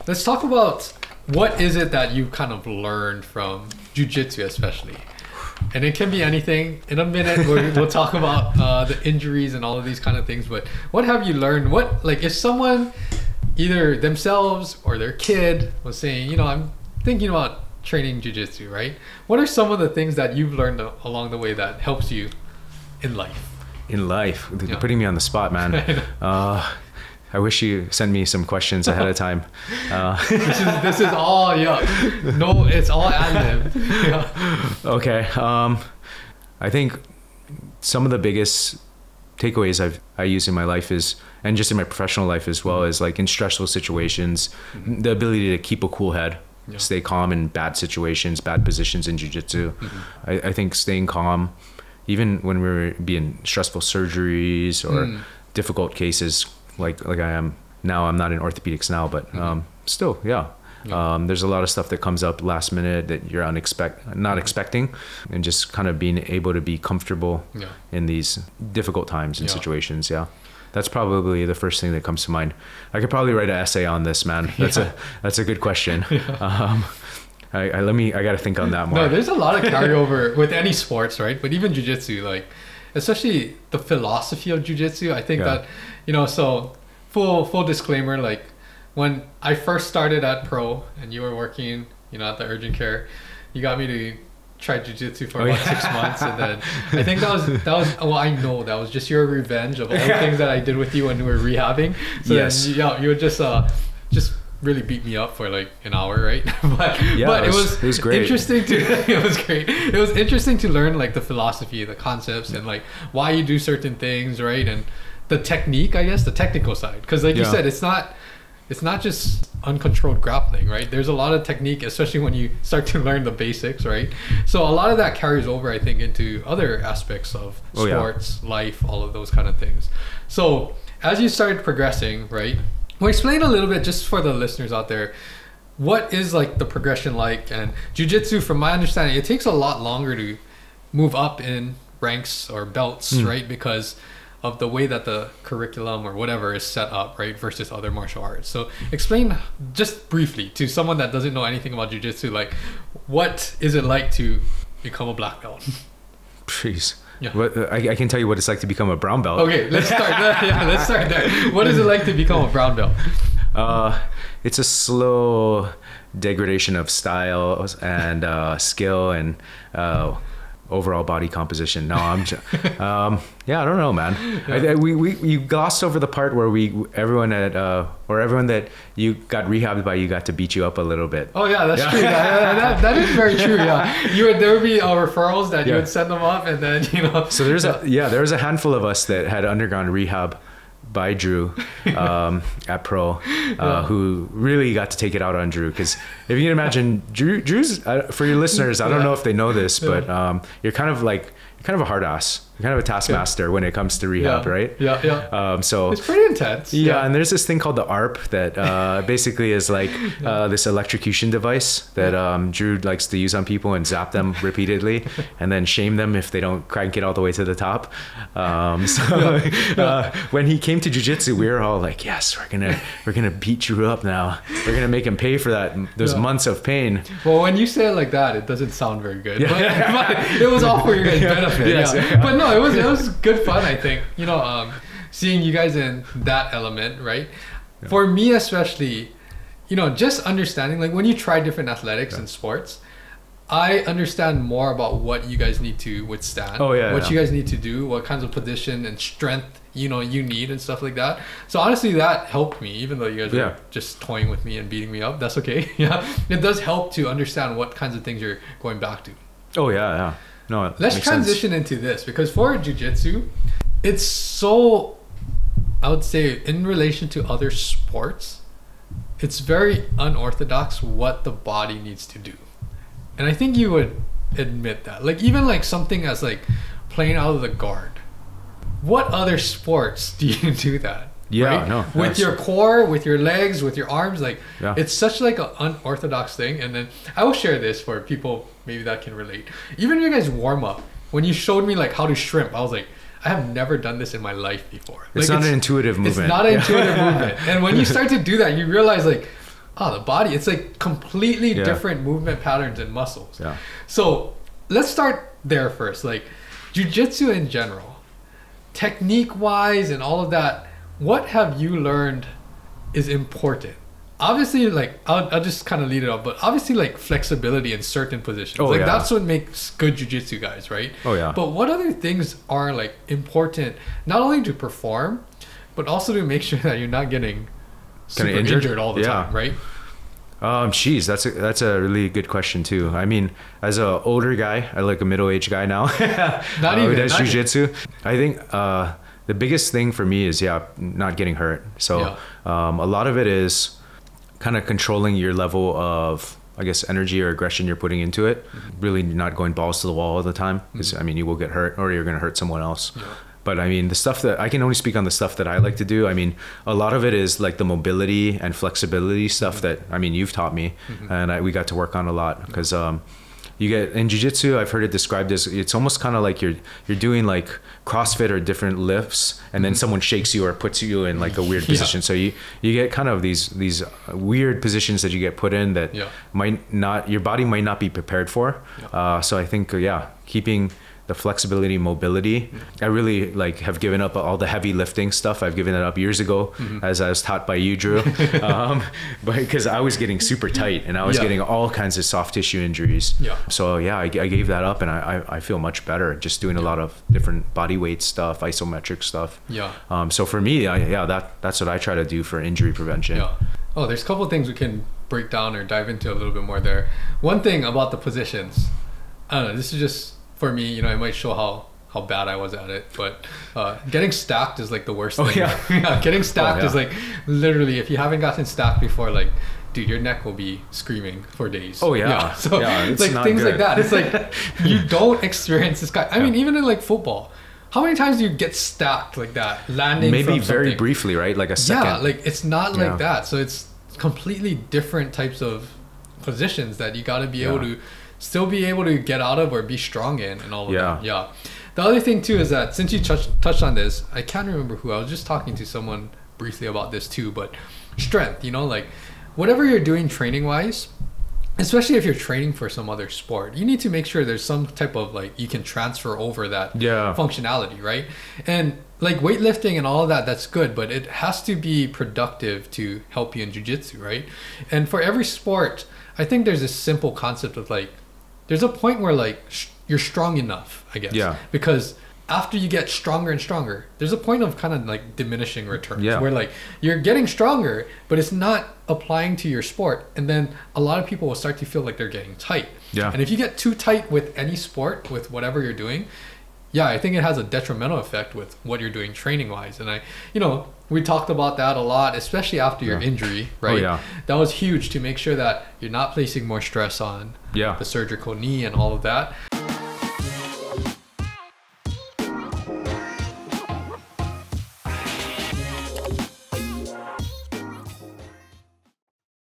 let's talk about what is it that you kind of learned from jiu-jitsu especially. And it can be anything. In a minute, we'll talk about the injuries and all of these kind of things. But what have you learned? What, like, if someone, either themselves or their kid, was saying, you know, I'm thinking about training jiu-jitsu, right? What are some of the things that you've learned along the way that helps you in life? In life? You're putting me on the spot, man. I wish you sent me some questions ahead of time. This is all, no, it's all ad lib. Okay. I think some of the biggest takeaways I use in my life is, and just in my professional life as well, is like in stressful situations, the ability to keep a cool head, stay calm in bad situations, bad positions in jiu-jitsu. I think staying calm, even when we're being stressful surgeries or difficult cases, like I am now. I'm not in orthopedics now, but still, there's a lot of stuff that comes up last minute that you're not expecting, and just kind of being able to be comfortable in these difficult times and situations. That's probably the first thing that comes to mind. I could probably write an essay on this, man. That's a good question. I got to think on that more. No, there's a lot of carryover with any sports, right? But even jiu-jitsu, like, especially the philosophy of jiu-jitsu, I think that, you know, so full disclaimer, like when I first started at pro and you were working, you know, at the urgent care, you got me to try jiu-jitsu for about 6 months, and then I think that was well, I know that was just your revenge of all the things that I did with you when we were rehabbing. So then, you would just really beat me up for like an hour, right? but it was great. Interesting to it was great. It was interesting to learn like the philosophy, the concepts, and like why you do certain things, right? And the technique, I guess, the technical side, because like you said, it's not just uncontrolled grappling, right? There's a lot of technique, especially when you start to learn the basics, right? So a lot of that carries over, I think, into other aspects of sports, life, all of those kind of things. So as you started progressing, right? Well, explain a little bit, just for the listeners out there, what is like the progression like? And jiu-jitsu, from my understanding, it takes a lot longer to move up in ranks or belts, right? Because of the way that the curriculum or whatever is set up, right? Versus other martial arts. So explain just briefly to someone that doesn't know anything about jiu-jitsu, like what is it like to become a black belt? Please. I can tell you what it's like to become a brown belt. Okay, let's start there. Let's start there. What is it like to become a brown belt? It's a slow degradation of style and skill and overall body composition. No, I don't know, man. You glossed over the part where everyone that you got rehabbed by, you got to beat you up a little bit. Oh yeah, that's true. That is very true. Yeah, there would be referrals that you would send them up, and then So there was a handful of us that had undergone rehab by Drew at pro, who really got to take it out on Drew, because if you can imagine, Drew's for your listeners, I don't know if they know this, but you're kind of a hard ass. You're kind of a taskmaster when it comes to rehab, right? So it's pretty intense. And there's this thing called the ARP that basically is like this electrocution device that Drew likes to use on people and zap them repeatedly and then shame them if they don't crank it all the way to the top. When he came to jiu-jitsu, we were all like, yes, we're gonna beat Drew up now. We're gonna make him pay for those months of pain. Well, when you say it like that, it doesn't sound very good. But it was all for your guys' benefit. But no, it was good fun, I think. Seeing you guys in that element, right? For me especially, just understanding, like when you try different athletics and sports, I understand more about what you guys need to withstand, what you guys need to do, what kinds of position and strength you need and stuff like that. So honestly, that helped me, even though you guys are just toying with me and beating me up. That's okay. It does help to understand what kinds of things you're going back to. No, let's transition into this, because for jiu-jitsu, it's so, I would say, in relation to other sports, it's very unorthodox what the body needs to do. And I think you would admit that. Like even like something as like playing out of the guard. What other sports do you do that? Right? No. With your core, with your legs, with your arms, like it's such like an unorthodox thing. And then I will share this for people maybe that can relate. Even your guys warm up, when you showed me like how to shrimp, I was like, I have never done this in my life before. It's not an intuitive movement. It's not an intuitive movement. And when you start to do that, you realize like, the body, it's like completely different movement patterns and muscles. Yeah. So let's start there first. Like jiu-jitsu in general, technique wise and all of that, what have you learned is important? Obviously, like I'll just kind of lead it up, but obviously like flexibility in certain positions. That's what makes good jiu-jitsu guys, right? Oh yeah. But what other things are like important, not only to perform, but also to make sure that you're not getting super injured all the time, right? Geez, that's a really good question too. I mean, as an older guy, I like a middle-aged guy now. Who does jiu-jitsu. I think the biggest thing for me is not getting hurt. So a lot of it is kind of controlling your level of, I guess, energy or aggression you're putting into it. Really not going balls to the wall all the time, because I mean, you will get hurt or you're going to hurt someone else. But I mean, the stuff that I can only speak on the stuff that I like to do. I mean, a lot of it is like the mobility and flexibility stuff that, I mean, you've taught me and we got to work on a lot, because you get in jiu-jitsu, I've heard it described as, it's almost kind of like you're doing like CrossFit or different lifts, and then someone shakes you or puts you in like a weird position. So you get kind of these weird positions that you get put in that your body might not be prepared for. So I think, keeping the flexibility, mobility. I really like have given up all the heavy lifting stuff. I've given it up years ago, as I was taught by you, Drew, but because I was getting super tight and I was getting all kinds of soft tissue injuries. So I gave that up, and I feel much better just doing a lot of different body weight stuff, isometric stuff. So for me, that's what I try to do for injury prevention. Oh, there's a couple of things we can break down or dive into a little bit more there. One thing about the positions, I don't know, this is just for me, you know, it might show how bad I was at it, but getting stacked is like the worst thing. Getting stacked is like literally, if you haven't gotten stacked before, like, dude, your neck will be screaming for days. So it's like things like that. It's like you don't experience this guy. I mean, even in like football, how many times do you get stacked like that, landing maybe from very something? Briefly, right? Like a second. Yeah, like it's not like that. So it's completely different types of positions that you got to be able to still be able to get out of or be strong in and all of that. The other thing too is that since you touched on this, I can't remember who, I was just talking to someone briefly about this too, but strength, you know, like whatever you're doing training wise, especially if you're training for some other sport, you need to make sure there's some type of like you can transfer over that functionality, right? And like weightlifting and all of that, that's good, but it has to be productive to help you in jiu-jitsu, right? And for every sport, I think there's this simple concept of like, there's a point where like you're strong enough, I guess. Because after you get stronger and stronger, there's a point of kind of like diminishing returns where like you're getting stronger, but it's not applying to your sport. And then a lot of people will start to feel like they're getting tight. And if you get too tight with any sport, with whatever you're doing, I think it has a detrimental effect with what you're doing training wise. And we talked about that a lot, especially after your injury, right? That was huge, to make sure that you're not placing more stress on the surgical knee and all of that.